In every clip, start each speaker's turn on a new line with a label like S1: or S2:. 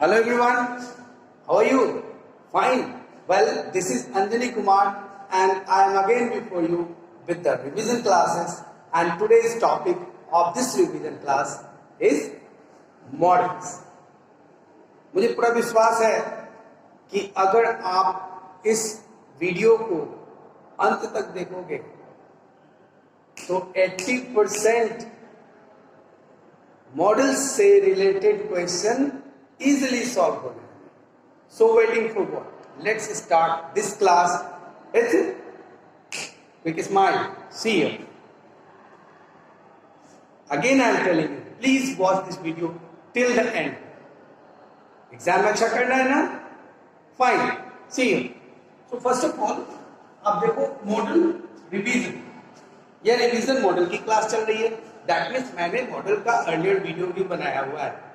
S1: Hello everyone, how are you? Fine. Well, this is Anjani Kumar and I am again before you with the revision classes, and today's topic of this revision class is models. मुझे पूरा विश्वास है कि अगर आप इस video को अंत तक देखोगे तो 80% मॉडल्स से रिलेटेड क्वेश्चन इजिली सॉल्व हो जाएंगे. So waiting for what? Let's start this class with quick smile. See you. Again I am telling you, please watch this video till the end. Exam में अच्छा करना है ना? Fine. See you. So first of all आप देखो model revision. यह revision model की class चल रही है. दैट मीन्स मैंने मॉडल का अर्लियर वीडियो भी बनाया हुआ है.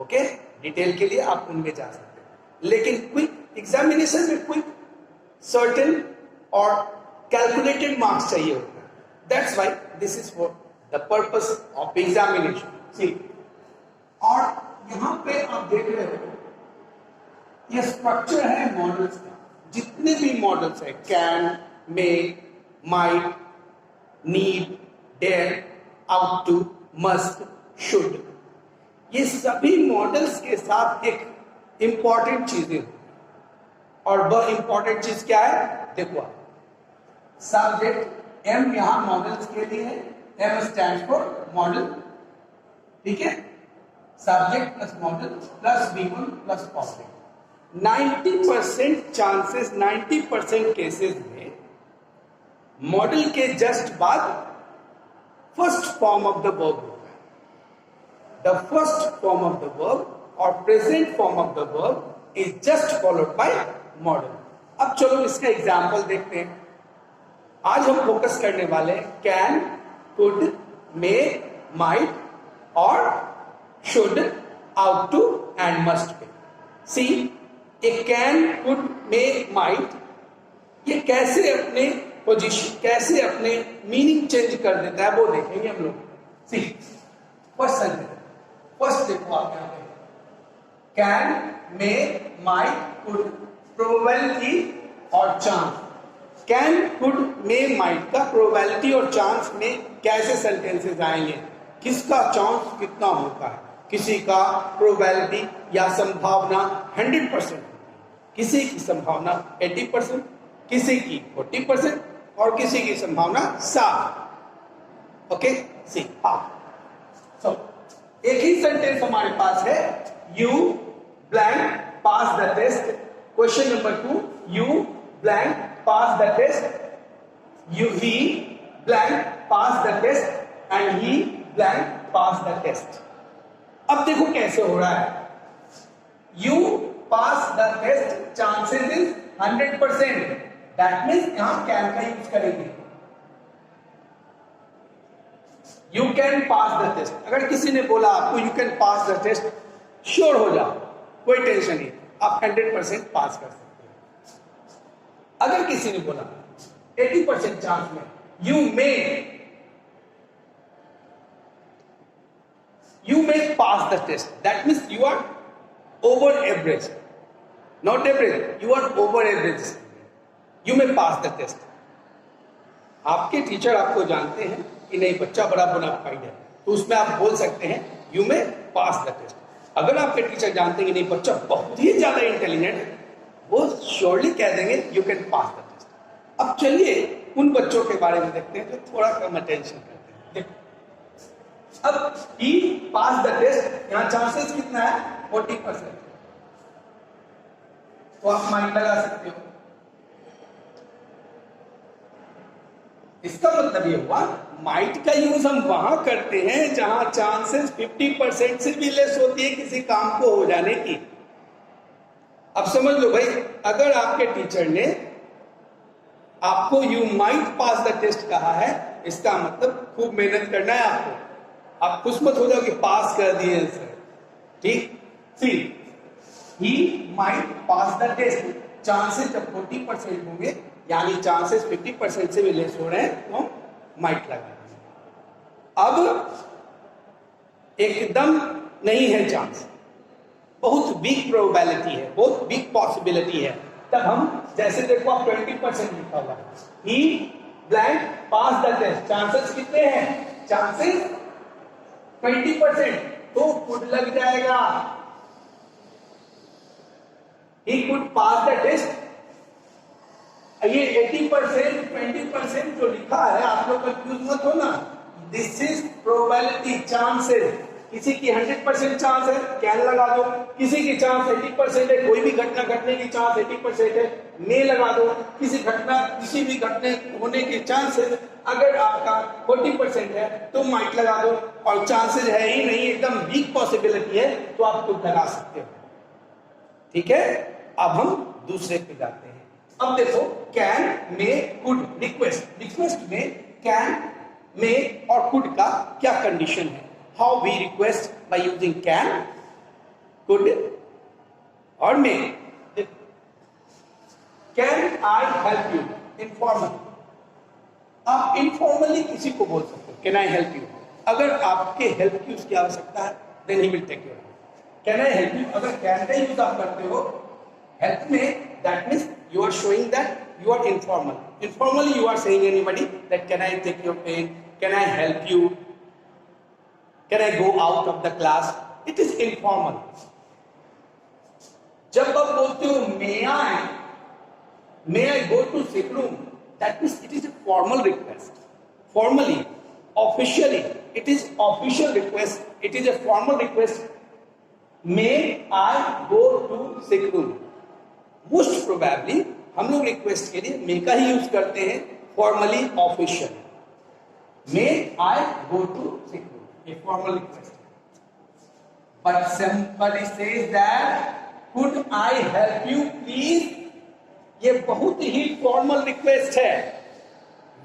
S1: ओके, डिटेल के लिए आप उनमें जा सकते हैं. लेकिन क्विक एग्जामिनेशन में क्विक सर्टेन और कैलकुलेटेड मार्क्स चाहिए होता है. That's why this is for the purpose of examination. See, और यहां पे आप देख रहे हो ये स्ट्रक्चर है मॉडल्स का. जितने भी मॉडल्स है, can, may, might, need, dare, ought to, must, should, ये सभी मॉडल्स के साथ एक इंपॉर्टेंट चीजें. और वह इंपॉर्टेंट चीज क्या है? देखो, सब्जेक्ट एम यहां मॉडल्स के लिए है. M stand for model. ठीक है, subject plus model plus V1 plus object. 90% chances, 90% cases में मॉडल के जस्ट बाद first form of the verb होता है. The first form of the verb और present form of the verb is just followed by model. अब चलो इसका example देखते हैं. आज हम फोकस करने वाले हैं कैन, कुड, मे, माइट और should, ought to and must पे. See, a can, could, may, might, ये कैसे अपने पोजीशन, कैसे अपने मीनिंग चेंज कर देता है वो देखेंगे हम लोग. सी, फर्स्ट देखो आप यहाँ पे can, may, might, could, probability और chance. Can, could, may, might का प्रोबेबिलिटी और चांस में कैसे सेंटेंसेस आएंगे? किसका चांस कितना होता है? किसी का प्रोबेबिलिटी या संभावना 100%, किसी की संभावना 80%, किसी की 40% और किसी की संभावना 7. ओके, सी, सो एक ही सेंटेंस हमारे पास है. You blank pass the test. Question number 2, you blank pass the test. You, he blank pass the test and he blank pass the test. अब देखो कैसे हो रहा है. You pass the test, chances is 100%. That means यहां can का use करेंगे. You can pass the test. अगर किसी ने बोला आपको you can pass the test, sure हो जाओ, कोई टेंशन नहीं, आप 100% पास कर सकते हो. अगर किसी ने बोला 80% चांस में you may pass the test, that means you are over average, not average, you are over average. You may pass the test. आपके टीचर आपको जानते हैं कि नहीं बच्चा बड़ा बोनाफाइड है, तो उसमें आप बोल सकते हैं you may pass the test. अगर आपके टीचर जानते हैं कि नहीं बच्चा बहुत ही ज्यादा इंटेलिजेंट है, वो श्योरली कह देंगे you can pass the test. अब चलिए उन बच्चों के बारे में देखते हैं जो थोड़ा कम अटेंशन करते हैं. देखो, अब ही पास द टेस्ट, यहाँ चांसेस कितना है? 40%. तो आप माइंड लगा सकते हो. इसका मतलब ये हुआ माइट का यूज हम वहां करते हैं जहां चांसेस 50% से भी लेस होती है किसी काम को हो जाने की. अब समझ लो भाई, अगर आपके टीचर ने आपको you might pass the test कहा है, इसका मतलब खूब मेहनत करना है आपको. आप खुश मत हो जाओ कि पास कर दिए सर. ठीक. See, he might pass the test, chances जब 40% होंगे यानी चांसेस 50% से भी लेस हो रहे हैं तो माइट लगा. अब एकदम नहीं है चांस, बहुत वीक प्रोबेबिलिटी है, बहुत वीक पॉसिबिलिटी है, तब हम जैसे देखो आप 20% लिखा हुआ है, he blank pass the test, chances कितने हैं, चांसेस 20%, तो कुड लग जाएगा, he could pass the test. ये 80% 20% जो लिखा है आप लोग कंफ्यूज मत हो ना, दिस इज प्रोबेबिलिटी, चांसेस। किसी की 100% चांस है, कैन लगा दो, किसी की चांस 80% है, कोई भी घटना घटने की चांस 80% है, मे लगा दो, किसी भी घटने होने के चांसेस अगर आपका 40% है तो माइट लगा दो, और चांसेस है ही नहीं, एकदम वीक पॉसिबिलिटी है, तो आप खुद लगा सकते हो। ठीक है, अब हम दूसरे पे जाते हैं। अब देखो कैन, मे, कुड, रिक्वेस्ट में कैन, मे और कुड का क्या कंडीशन है। How we request, by using can, could और may. Can I help you, informal, आप इनफॉर्मली किसी को बोल सकते हो कैन आई हेल्प यू। अगर आपके हेल्प की उसकी आवश्यकता है then he will take care. Can I help you, अगर कैन का यूज आप करते हो हेल्प में, that means you are showing that you are informal. Informally you are saying anybody that can I take your pen, can I help you, can I go out of the class, it is informal. जब आप बोलते हो may I go to sick room, that means it is a formal request. Formally, officially, it is official request, it is a formal request. May I go to sick room. Most probably हम लोग request के लिए मे का ही use करते हैं, formally official. May I go to sick room, a formal request. But somebody says that could I help you please, ये बहुत ही फॉर्मल रिक्वेस्ट है,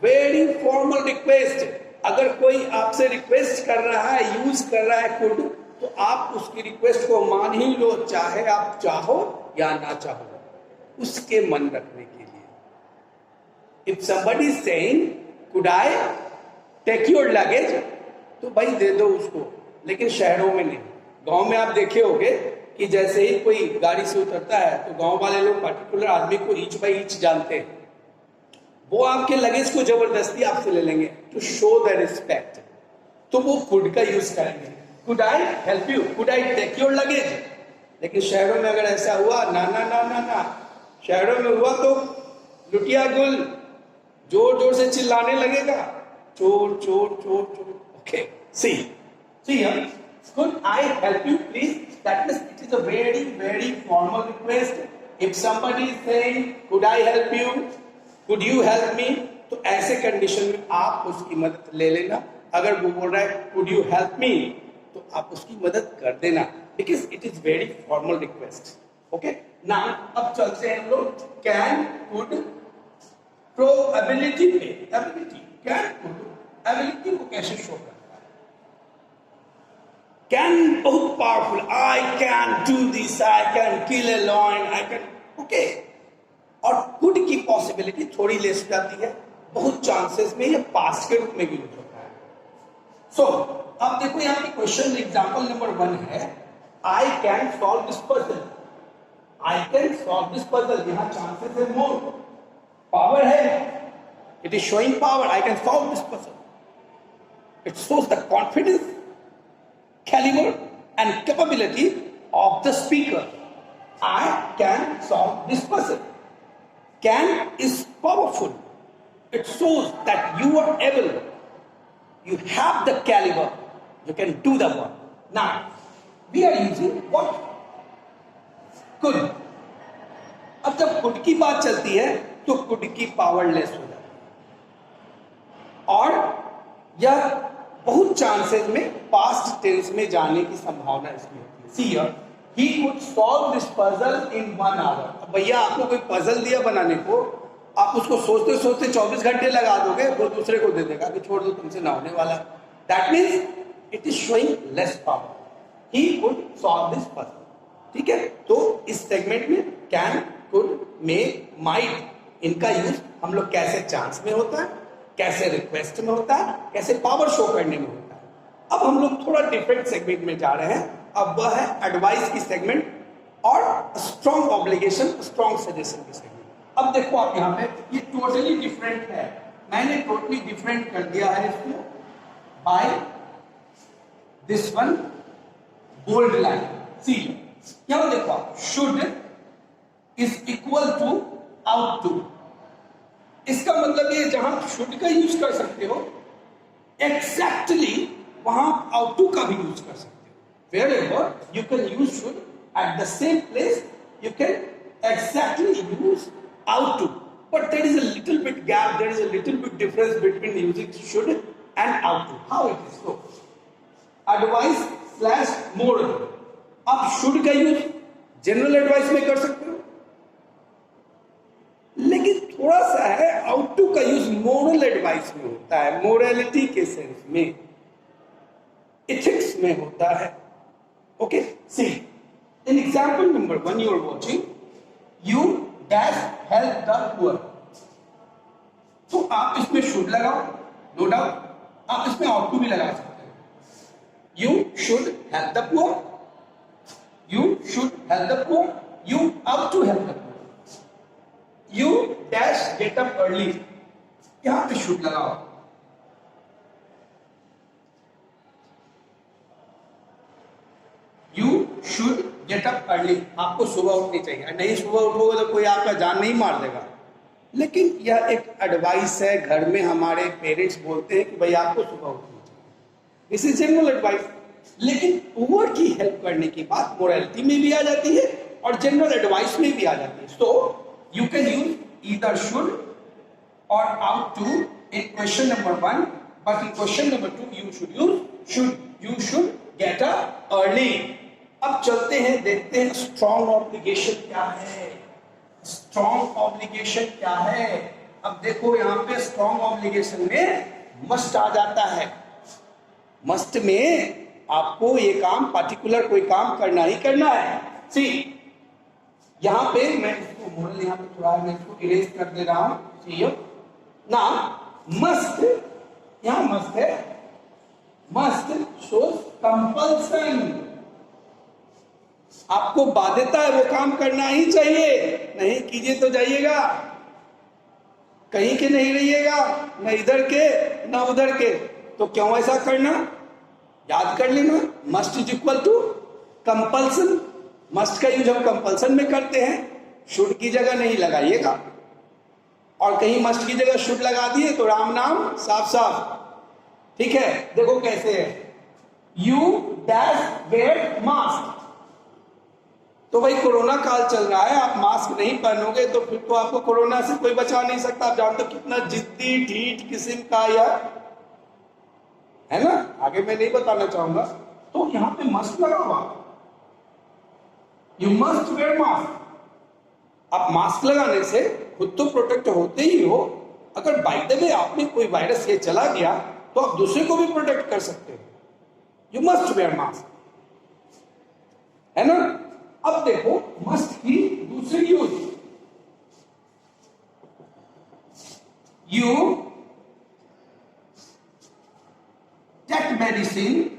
S1: वेरी फॉर्मल रिक्वेस्ट। अगर कोई आपसे रिक्वेस्ट कर रहा है, यूज कर रहा है कुड, तो आप उसकी रिक्वेस्ट को मान ही लो, चाहे आप चाहो या ना चाहो, उसके मन रखने के लिए। If somebody is saying could I take your luggage, तो भाई दे दो उसको, लेकिन शहरों में नहीं। गांव में आप देखे होंगे कि जैसे ही कोई गाड़ी से उतरता है तो गांव वाले लोग पर्टिकुलर आदमी को ईच बाई ईच जानते हैं, वो आपके लगेज को जबरदस्ती आपसे ले लेंगे टू शो द रिस्पेक्ट, तो वो कुड का यूज करेंगे, could I help you, could I take your luggage. लेकिन शहरों में अगर ऐसा हुआ, ना ना ना ना ना, शहरों में हुआ तो लुटिया गुल जोर जोर से चिल्लाने लगेगा, चोर चोर चोर चोर। Okay, see here, could I help you please, that means it is a very very formal request. If somebody is saying could I help you, could you help me, तो ऐसे कंडीशन में आप उसकी मदद ले लेना। अगर वो बोल रहा है could you help me, तो आप उसकी मदद कर देना, because it is very formal request. Okay ना, अब चलते हैं हम लोग कैन, कुड, प्रोबेबिलिटी पे। एबिलिटी, कैन, कुड, एबिलिटी को कैसे शो करता है। कैन बहुत powerful, I can do this, I can kill A lion, I can, okay. और कुड की पॉसिबिलिटी थोड़ी लेस हो जाती है, बहुत चांसेस में ये पास्ट के रूप में भी यूज होता है। सो अब देखो यहाँ पे क्वेश्चन एग्जांपल नंबर 1 है, I can solve this puzzle, I can solve this puzzle, यहाँ chances है more, power है, it is showing power, I can solve this puzzle. It shows the confidence, caliber and capability of the speaker. I can solve this puzzle. Can is powerful. It shows that you are able, you have the caliber, you can do the work. Now, we are using what? Could. अब जब could की बात चलती है तो could की powerless हो जाती है, और यह बहुत चांसेस में पास्ट टेंस में जाने की संभावना इसकी होती है। See here, he could solve this puzzle in 1 hour. अब भैया आपको कोई पजल दिया बनाने को, आप उसको सोचते सोचते 24 घंटे लगा दोगे, वो दूसरे को दे देगा कि छोड़ दो तुमसे ना होने वाला। That means it is showing less power. He could solve this puzzle, ठीक है। तो इस सेगमेंट में कैन, कुड, मे, माइट, इनका यूज हम लोग कैसे चांस में होता है, कैसे रिक्वेस्ट में होता है, कैसे पावर शो करने में होता है। अब हम लोग थोड़ा डिफरेंट सेगमेंट में जा रहे हैं, अब वह है एडवाइस की सेगमेंट। और स्ट्रॉन्ग ऑब्लिगेशन, स्ट्रॉन्ग सजेशन के सेगमेंट। अब देखो आप यहाँ पे ये टोटली डिफरेंट है, मैंने टोटली डिफरेंट कर दिया है इसको by this one bold line. See यहां देखो आप, should is equal to ought to. इसका मतलब ये जहां शुड का यूज कर सकते हो एग्जैक्टली वहां आउट टू का भी यूज कर सकते हो। wherever you can use should, at the same place you can exactly use ought to, but there is a little bit gap, there is a little bit difference between using should and ought to. How it is? So advice slash moral, आप should का use general advice में कर सकते हो, लेकिन थोड़ा सा है आउट टू का यूज मोरल एडवाइस में होता है, मोरालिटी के सेंस में, एथिक्स में होता है। Okay, see in example number 1 you are watching, you dash help the poor. तो आप इसमें शुड लगाओ, नो डाउट, आप इसमें आउट टू भी लगा सकते हैं। You should help the poor, you should help the poor, you ought to help the poor. You dash get up early, यहां पे शुड लगाओ। You should get up early, आपको सुबह उठनी चाहिए, नहीं सुबह उठोगे तो कोई आपका जान नहीं मार देगा। लेकिन यह एक एडवाइस है, घर में हमारे पेरेंट्स बोलते हैं कि भाई आपको सुबह उठनी चाहिए, दिस इज जनरल एडवाइस। लेकिन पुअर की हेल्प करने की बात मोरालिटी में भी आ जाती है और जनरल एडवाइस में भी आ जाती है। सो you can use either should or ought to in question number 1, but in question number 2 you should use should, you should get up early। अब चलते हैं, देखते हैं स्ट्रॉन्ग ऑब्लिगेशन क्या है, स्ट्रॉन्ग ऑब्लिगेशन क्या है। अब देखो यहाँ पे स्ट्रॉन्ग ऑब्लिगेशन में मस्ट आ जाता है। मस्ट में आपको ये काम, पर्टिकुलर कोई काम करना ही करना है। सी यहां पे मैं इसको मोरल यहां पे थोड़ा मैं इसको इरेज कर दे रहा हूं ना। मस्ट, यहां मस्ट है, मस्ट शोज कंपल्सन, आपको बाध्यता है, वो काम करना ही चाहिए, नहीं कीजिए तो जाइएगा, कहीं के नहीं रहिएगा, न इधर के न उधर के। तो क्यों ऐसा करना, याद कर लेना, must is equal to compulsion. Must का यूज हम कंपल्सन में करते हैं, शुड की जगह नहीं लगाइएगा, और कहीं मस्ट की जगह शुड लगा दिए तो राम नाम साफ साफ। ठीक है, देखो कैसे है, यू डैश वेयर मास्क। तो भाई कोरोना काल चल रहा है, आप मास्क नहीं पहनोगे तो फिर तो आपको कोरोना से कोई बचा नहीं सकता। आप जानते हो कितना जिद्दी ढीठ किस्म का यह है ना, आगे मैं नहीं बताना चाहूंगा। तो यहां पे मस्ट लगा हुआ, यू मस्ट वेयर मास्क। आप मास्क लगाने से खुद तो प्रोटेक्ट होते ही हो, अगर बाय द वे आप में कोई वायरस ये चला गया तो आप दूसरे को भी प्रोटेक्ट कर सकते हो। यू मस्ट वेयर मास्क, है ना। अब देखो मस्ट की दूसरी use, you take medicine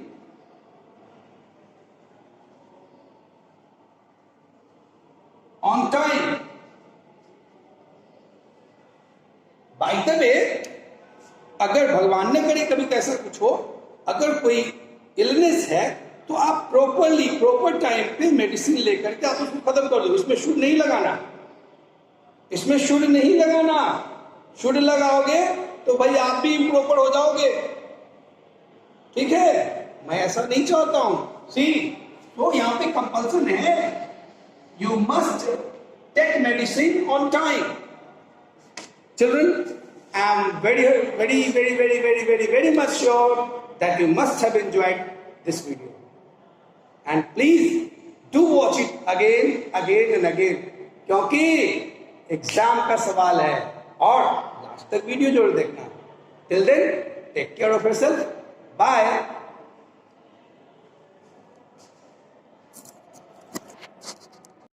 S1: on time. By the way, अगर भगवान ने करे कभी कैसा कुछ हो, अगर कोई इलनेस है तो आप प्रॉपरली प्रॉपर टाइम पे मेडिसिन लेकर के आप उसको खत्म कर दो। इसमें शुड नहीं लगाना, इसमें शुड नहीं लगाना। शुड लगाओगे तो भाई आप भी इम्प्रॉपर हो जाओगे। ठीक है, मैं ऐसा नहीं चाहता हूं। सी, तो यहां पे कंपल्सन है, you must take medicine on time। Children, I am very much sure that you must have enjoyed this video, and please do watch it again and again, क्योंकि एग्जाम का सवाल है और लास्ट तक वीडियो जरूर देखना। Till then, take care of yourself. Bye.